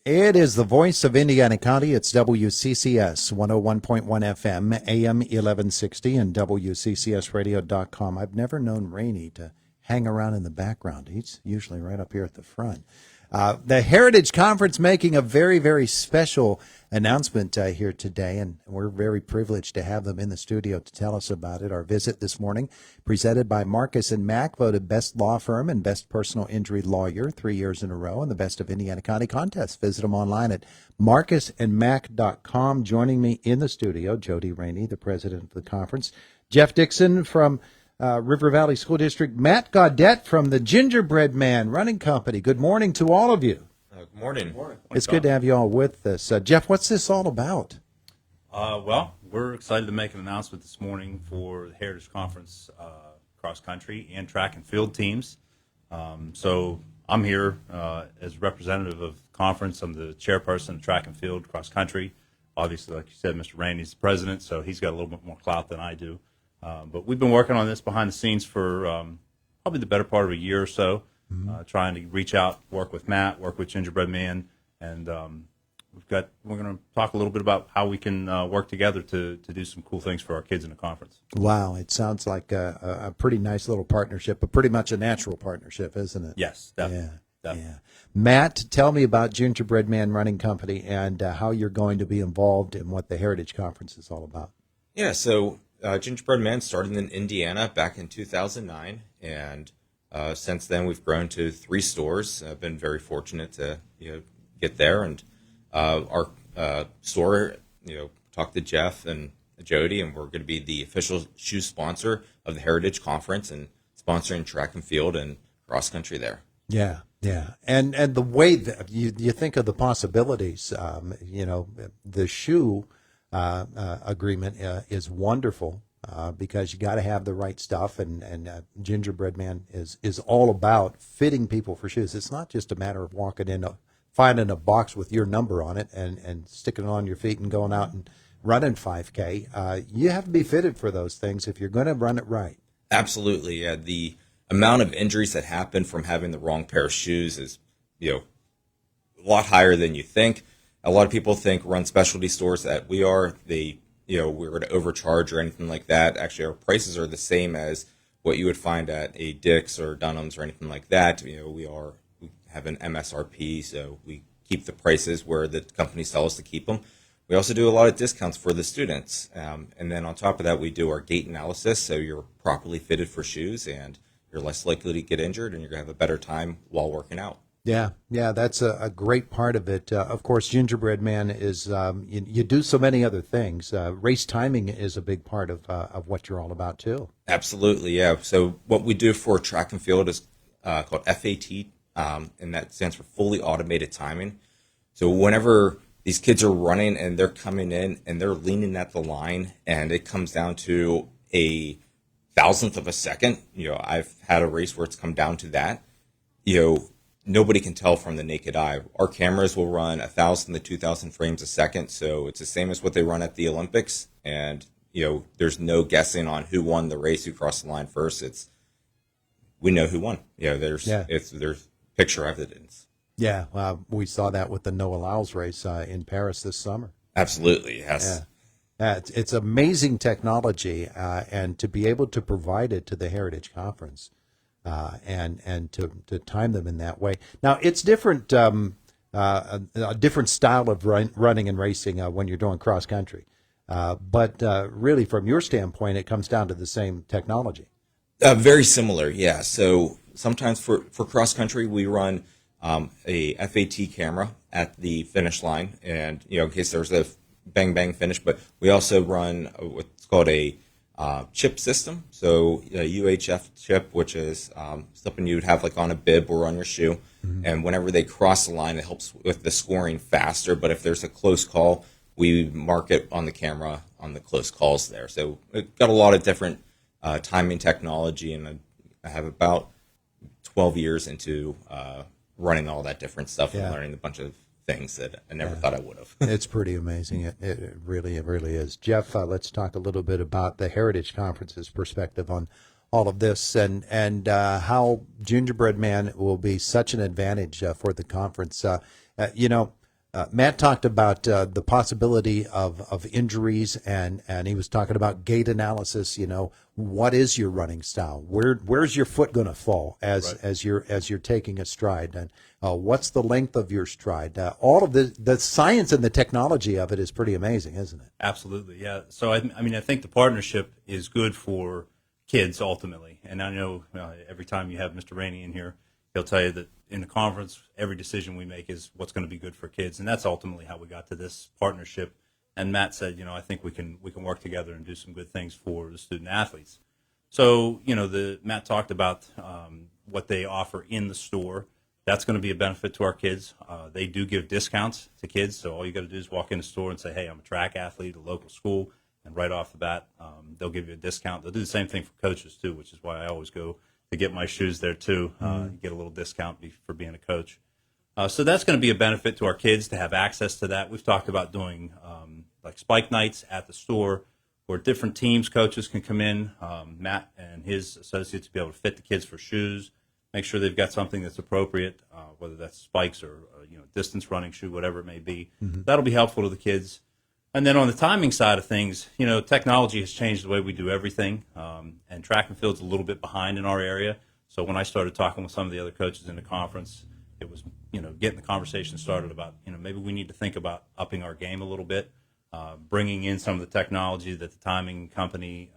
It is the voice of Indiana County. It's WCCS 101.1 FM, AM 1160, and WCCSradio.com. I've never known Rainey to hang around in the background. He's usually right up here at the front. The Heritage Conference making a very, very special announcement here today, and we're very privileged to have them in the studio to tell us about it. Our visit this morning, presented by Marcus and Mack, voted Best Law Firm and Best Personal Injury Lawyer 3 years in a row in the Best of Indiana County contest. Visit them online at marcusandmack.com. Joining me in the studio, Jody Rainey, the president of the conference, Geoff Dixon from River Valley School District, Matt Gaudet from the Gingerbread Man Running Company. Good morning to all of you. Good morning. It's good to have you all with us. Geoff, what's this all about? Well, we're excited to make an announcement this morning for the Heritage Conference cross country and track and field teams. So I'm here as representative of the conference. I'm the chairperson of track and field cross country. Obviously, like you said, Mr. Rainey's the president, so he's got a little bit more clout than I do. But we've been working on this behind the scenes for probably the better part of a year or so, trying to reach out, work with Matt, work with Gingerbread Man, and we're going to talk a little bit about how we can work together to do some cool things for our kids in the conference. Wow, it sounds like a pretty nice little partnership, but pretty much a natural partnership, isn't it? Yes, definitely. Yeah. Matt, tell me about Gingerbread Man Running Company and how you're going to be involved in what the Heritage Conference is all about. Yeah, so Gingerbread Man started in Indiana back in 2009, and since then we've grown to 3 stores. I've been very fortunate to get there, and our store, talked to Geoff and Jody, and we're going to be the official shoe sponsor of the Heritage Conference and sponsoring track and field and cross country there. Yeah. And the way that you think of the possibilities, the shoe agreement is wonderful because you got to have the right stuff, and Gingerbread Man is all about fitting people for shoes. It's not just a matter of walking in, finding a box with your number on it and sticking it on your feet and going out and running 5K. You have to be fitted for those things if you're going to run it right. Absolutely, yeah. The amount of injuries that happen from having the wrong pair of shoes is, a lot higher than you think. A lot of people think run specialty stores that we're going to overcharge or anything like that. Actually, our prices are the same as what you would find at a Dick's or Dunham's or anything like that. We have an MSRP, so we keep the prices where the companies tell us to keep them. We also do a lot of discounts for the students. And then on top of that, we do our gait analysis, so you're properly fitted for shoes and you're less likely to get injured and you're going to have a better time while working out. Yeah, that's a great part of it. Of course, Gingerbread Man is, you do so many other things. Race timing is a big part of what you're all about, too. Absolutely, yeah. So what we do for track and field is called FAT, and that stands for fully automated timing. So whenever these kids are running and they're coming in and they're leaning at the line and it comes down to a thousandth of a second, I've had a race where it's come down to that, nobody can tell from the naked eye. Our cameras will run 1,000 to 2,000 frames a second, so it's the same as what they run at the Olympics. And there's no guessing on who won the race, who crossed the line first. We know who won. There's picture evidence. Yeah, we saw that with the Noah Lyles race in Paris this summer. Absolutely, yes. Yeah. It's amazing technology, and to be able to provide it to the Heritage Conference. And to time them in that way. Now, it's different, a different style of running and racing when you're doing cross country. But really, from your standpoint, it comes down to the same technology. Very similar, yeah. So sometimes for cross country, we run a FAT camera at the finish line, and in case there's a bang finish. But we also run what's called a chip system, so a UHF chip, which is something you'd have like on a bib or on your shoe, and whenever they cross the line, it helps with the scoring faster. But if there's a close call, we mark it on the camera on the close calls there. So we've got a lot of different timing technology, and I have about 12 years into running all that different stuff and learning a bunch of things that I never thought I would have. It's pretty amazing. It really is. Geoff, let's talk a little bit about the Heritage Conference's perspective on all of this and how Gingerbread Man will be such an advantage for the conference. Matt talked about the possibility of injuries, and he was talking about gait analysis. You know, what is your running style? Where's your foot going to fall as you're taking a stride, and what's the length of your stride? All of the science and the technology of it is pretty amazing, isn't it? Absolutely, yeah. So I mean, I think the partnership is good for kids ultimately, and I know every time you have Mr. Rainey in here, he'll tell you that in the conference, every decision we make is what's going to be good for kids, and that's ultimately how we got to this partnership. And Matt said, I think we can work together and do some good things for the student athletes. So, Matt talked about what they offer in the store. That's going to be a benefit to our kids. They do give discounts to kids, so all you got to do is walk in the store and say, "Hey, I'm a track athlete, a local school," and right off the bat, they'll give you a discount. They'll do the same thing for coaches too, which is why I always go to get my shoes there too. You get a little discount for being a coach. So that's going to be a benefit to our kids to have access to that. We've talked about doing like spike nights at the store where different teams, coaches can come in, Matt and his associates be able to fit the kids for shoes, make sure they've got something that's appropriate, whether that's spikes or distance running shoe, whatever it may be. That'll be helpful to the kids. And then on the timing side of things, technology has changed the way we do everything, and track and field's a little bit behind in our area. So when I started talking with some of the other coaches in the conference, it was, getting the conversation started about, maybe we need to think about upping our game a little bit, bringing in some of the technology that the timing company,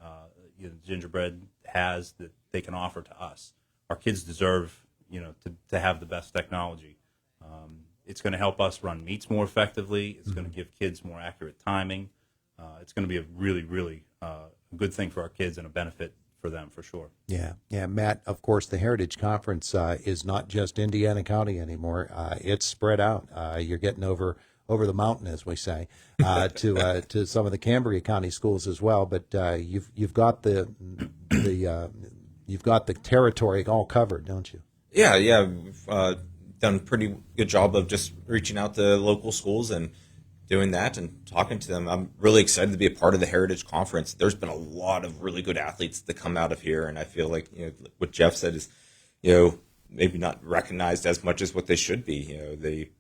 Gingerbread has that they can offer to us. Our kids deserve, to have the best technology. It's going to help us run meets more effectively. It's going to give kids more accurate timing. It's going to be a really, really good thing for our kids and a benefit for them for sure. Yeah, Matt. Of course, the Heritage Conference is not just Indiana County anymore. It's spread out. You're getting over the mountain, as we say, to some of the Cambria County schools as well. But you've got the territory all covered, don't you? Yeah. We've done a pretty good job of just reaching out to local schools and doing that and talking to them. I'm really excited to be a part of the Heritage Conference. There's been a lot of really good athletes that come out of here, and I feel like what Geoff said is, maybe not recognized as much as what they should be.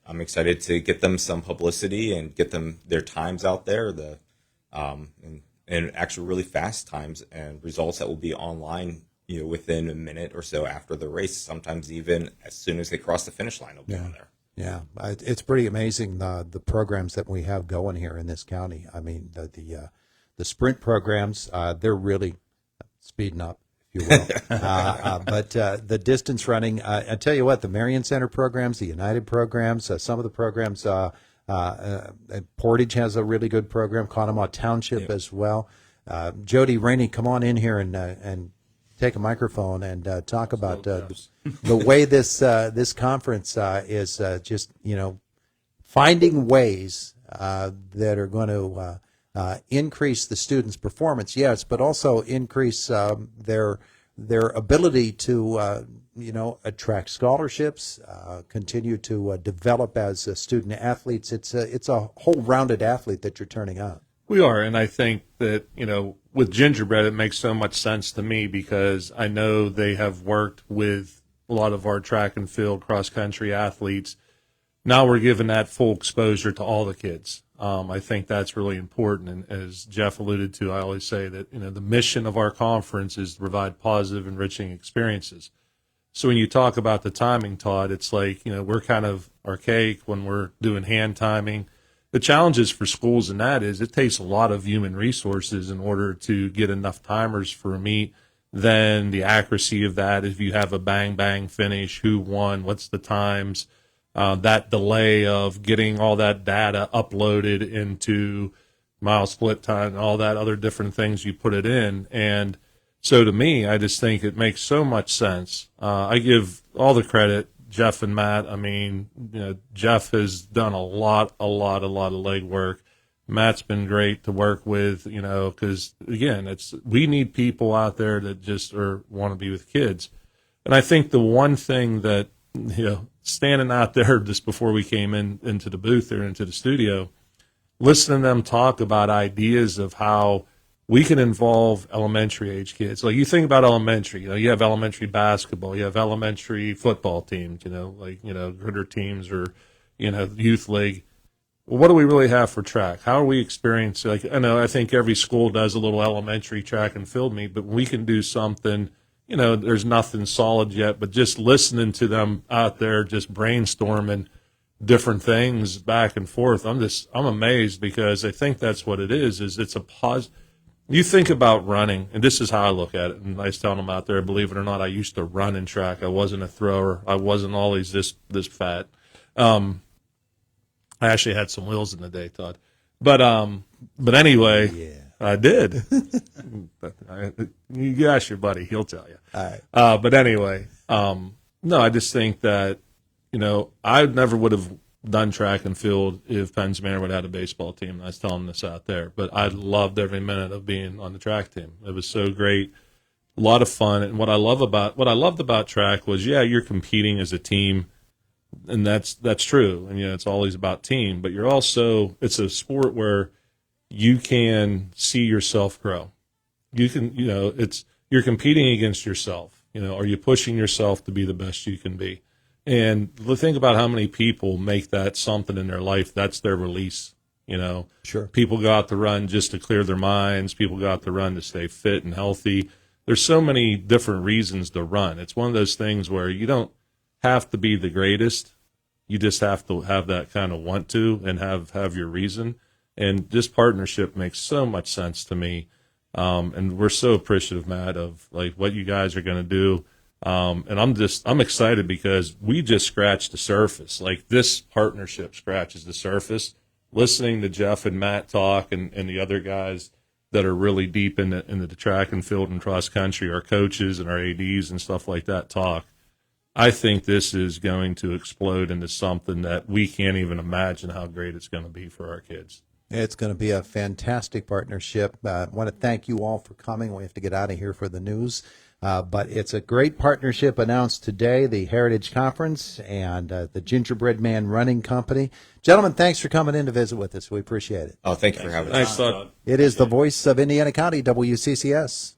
I'm excited to get them some publicity and get them their times out there, and actually really fast times and results that will be online, within a minute or so after the race. Sometimes even as soon as they cross the finish line, they'll be on there. Yeah, it's pretty amazing the programs that we have going here in this county. I mean, the sprint programs, they're really speeding up, if you will. But the distance running, I tell you what, the Marion Center programs, the United programs, some of the programs, Portage has a really good program, Conemaugh Township as well. Jody Rainey, come on in here and take a microphone and talk about the way this conference is just finding ways that are going to increase the students' performance, yes, but also increase their ability to attract scholarships, continue to develop as student athletes. It's a whole rounded athlete that you're turning out. We are, and I think that, with Gingerbread, it makes so much sense to me because I know they have worked with a lot of our track and field cross-country athletes. Now we're giving that full exposure to all the kids. I think that's really important, and as Geoff alluded to, I always say that, the mission of our conference is to provide positive, enriching experiences. So when you talk about the timing, Todd, it's like, we're kind of archaic when we're doing hand timing. The challenges for schools in that is it takes a lot of human resources in order to get enough timers for a meet. Then the accuracy of that, if you have a bang finish, who won, what's the times, that delay of getting all that data uploaded into mile split time and all that other different things you put it in. And so to me, I just think it makes so much sense. I give all the credit, Geoff and Matt. I mean, Geoff has done a lot of legwork. Matt's been great to work with, because again, we need people out there that just want to be with kids. And I think the one thing that, standing out there just before we came into the booth or into the studio, listening to them talk about ideas of how we can involve elementary age kids. Like you think about elementary, you have elementary basketball, you have elementary football teams, critter teams or, youth league. Well, what do we really have for track? How are we experiencing? Like, I think every school does a little elementary track and field meet, but we can do something. There's nothing solid yet, but just listening to them out there, just brainstorming different things back and forth. I'm amazed, because I think that's what it is it's a pause. You think about running, and this is how I look at it. And I was telling them out there, believe it or not, I used to run in track. I wasn't a thrower. I wasn't always this fat. I actually had some wheels in the day, Todd. But anyway, Yeah. I did. You ask your buddy, he'll tell you. All right. But anyway, no, I just think that, I never would have done track and field if Penns Manor would have had a baseball team. I was telling this out there, but I loved every minute of being on the track team. It was so great, a lot of fun. And what I loved about track was, you're competing as a team, and that's true. And it's always about team, but it's a sport where you can see yourself grow. You can, you're competing against yourself. Are you pushing yourself to be the best you can be? And think about how many people make that something in their life. That's their release. Sure. People go out to run just to clear their minds. People go out to run to stay fit and healthy. There's so many different reasons to run. It's one of those things where you don't have to be the greatest. You just have to have that kind of want to and have your reason. And this partnership makes so much sense to me. And we're so appreciative, Matt, of like what you guys are going to do. And I'm excited because we just scratched the surface. Like, this partnership scratches the surface. Listening to Geoff and Matt talk, and the other guys that are really deep in the track and field and cross country, our coaches and our ADs and stuff like that talk, I think this is going to explode into something that we can't even imagine how great it's going to be for our kids. It's going to be a fantastic partnership. I want to thank you all for coming. We have to get out of here for the news. But it's a great partnership announced today, the Heritage Conference and the Gingerbread Man Running Company. Gentlemen, thanks for coming in to visit with us. We appreciate it. Oh, thank you for having us. Thanks, Todd. It is the voice of Indiana County, WCCS.